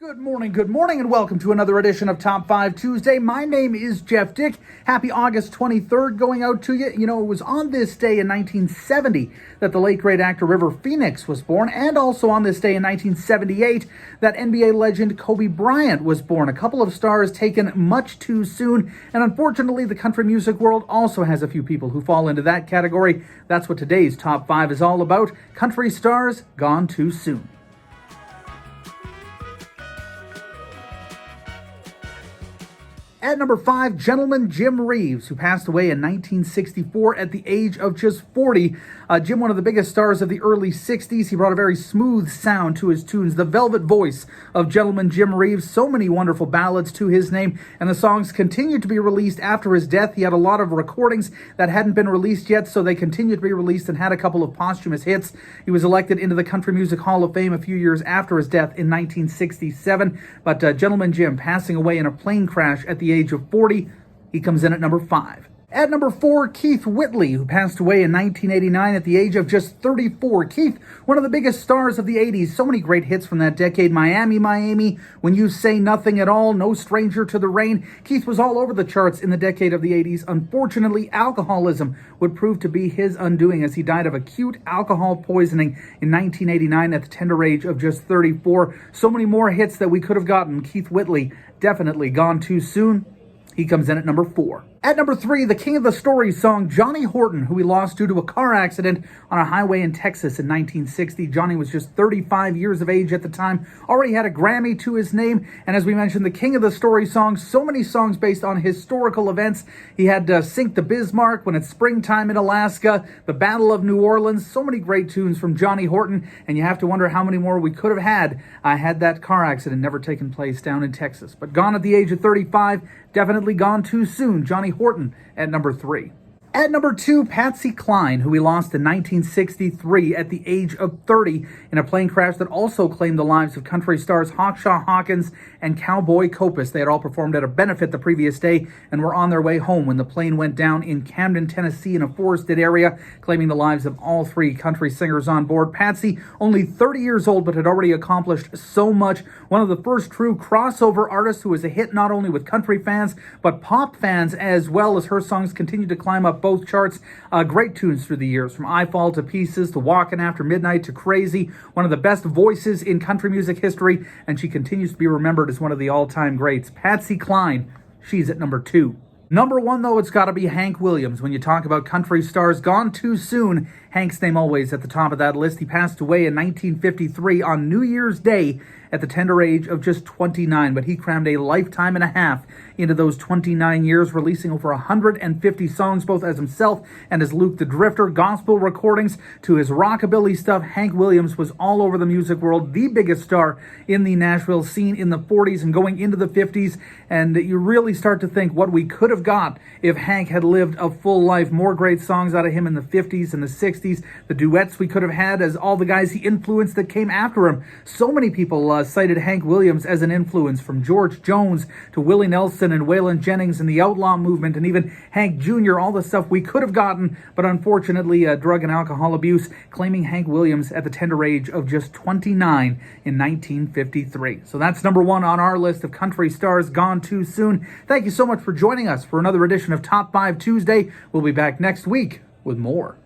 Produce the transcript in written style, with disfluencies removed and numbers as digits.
Good morning, and welcome to another edition of Top 5 Tuesday. My name is Jeff Dick. Happy August 23rd going out to you. You know, it was on this day in 1970 that the late great actor River Phoenix was born, and also on this day in 1978 that NBA legend Kobe Bryant was born. A couple of stars taken much too soon, and unfortunately the country music world also has a few people who fall into that category. That's what today's Top 5 is all about. Country stars gone too soon. At number 5, gentleman Jim Reeves, who passed away in 1964 at the age of just 40. Jim, one of the biggest stars of the early 60s. He brought a very smooth sound to his tunes, the velvet voice of gentleman Jim Reeves. So many wonderful ballads to his name, and the songs continued to be released after his death. He had a lot of recordings that hadn't been released yet, so they continued to be released and had a couple of posthumous hits. He was elected into the Country Music Hall of Fame a few years after his death in 1967, but gentleman Jim passing away in a plane crash at the age of 40. He comes in at number 5. At number 4, Keith Whitley, who passed away in 1989 at the age of just 34. Keith, one of the biggest stars of the 80s. So many great hits from that decade. Miami, Miami, When You Say Nothing at All, No Stranger to the Rain. Keith was all over the charts in the decade of the 80s. Unfortunately, alcoholism would prove to be his undoing as he died of acute alcohol poisoning in 1989 at the tender age of just 34. So many more hits that we could have gotten. Keith Whitley definitely gone too soon. He comes in at number 4. At number 3, the king of the stories song, Johnny Horton, who we lost due to a car accident on a highway in Texas in 1960. Johnny was just 35 years of age at the time, already had a Grammy to his name, and as we mentioned, the king of the story songs, so many songs based on historical events. He had Sink the Bismarck, When It's Springtime in Alaska, The Battle of New Orleans, so many great tunes from Johnny Horton, and you have to wonder how many more we could have had that car accident never taken place down in Texas. But gone at the age of 35, definitely gone too soon. Johnny Horton at number 3. At number 2, Patsy Cline, who we lost in 1963 at the age of 30 in a plane crash that also claimed the lives of country stars Hawkshaw Hawkins and Cowboy Copus. They had all performed at a benefit the previous day and were on their way home when the plane went down in Camden, Tennessee in a forested area, claiming the lives of all three country singers on board. Patsy, only 30 years old, but had already accomplished so much. One of the first true crossover artists who was a hit not only with country fans, but pop fans as well, as her songs continued to climb up both charts. Great tunes through the years, from I Fall to Pieces to Walking After Midnight to Crazy. One of the best voices in country music history, and she continues to be remembered as one of the all-time greats. Patsy Cline, she's at number 2. Number 1, though, it's got to be Hank Williams. When you talk about country stars gone too soon, Hank's name always at the top of that list. He passed away in 1953 on New Year's Day at the tender age of just 29, but he crammed a lifetime and a half into those 29 years, releasing over 150 songs, both as himself and as Luke the Drifter, gospel recordings to his rockabilly stuff. Hank Williams was all over the music world, the biggest star in the Nashville scene in the 40s and going into the 50s, and you really start to think what we could have got if Hank had lived a full life. More great songs out of him in the 50s and the 60s, the duets we could have had as all the guys he influenced that came after him. So many people cited Hank Williams as an influence, from George Jones to Willie Nelson and Waylon Jennings and the outlaw movement, and even Hank Jr., all the stuff we could have gotten, but unfortunately drug and alcohol abuse, claiming Hank Williams at the tender age of just 29 in 1953. So that's number 1 on our list of country stars gone too soon. Thank you so much for joining us for another edition of Top 5 Tuesday. We'll be back next week with more.